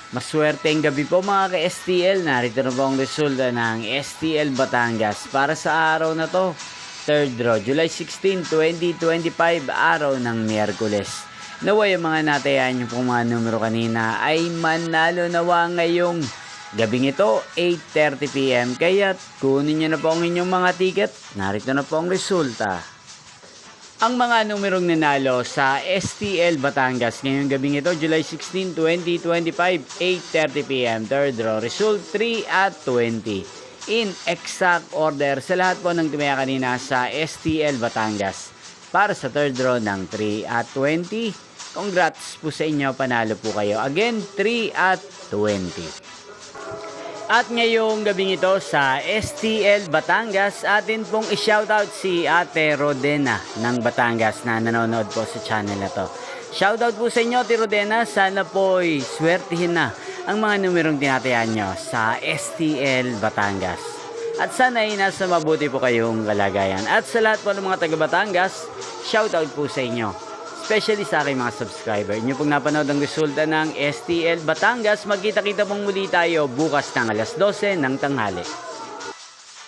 Maswerteng gabi po mga ka-STL. Narito na po ang resulta ng STL Batangas para sa araw na to. Third draw, July 16, 2025, araw ng Miyerkules. Naway ang mga natayan yung pong mga numero kanina ay manalo nawa ngayong gabing ito, 8:30 PM. Kaya kunin nyo na po ang inyong mga ticket. Narito na po ang resulta. Ang mga numerong nanalo sa STL Batangas ngayong gabing ito, July 16, 2025, 8:30 PM. Third draw, result 3 at 20. In exact order sa lahat po ng tumaya kanina sa STL Batangas. Para sa third draw ng 3 at 20. Congrats po sa inyo, panalo po kayo. Again, 3 at 20. At ngayong gabing ito sa STL Batangas, atin pong i-shoutout si Ate Rodena ng Batangas na nanonood po sa channel na to. Shoutout po sa inyo, Ate Rodena. Sana po'y swertihin na ang mga numerong tinatayan nyo sa STL Batangas. At sana ay nasa mabuti po kayong kalagayan. At sa lahat po ng mga taga Batangas, shoutout po sa inyo. Especially sa aking mga subscriber. Inyo pong napanood ang resulta ng STL Batangas. Magkita-kita pong muli tayo bukas ng alas 12 ng tanghali.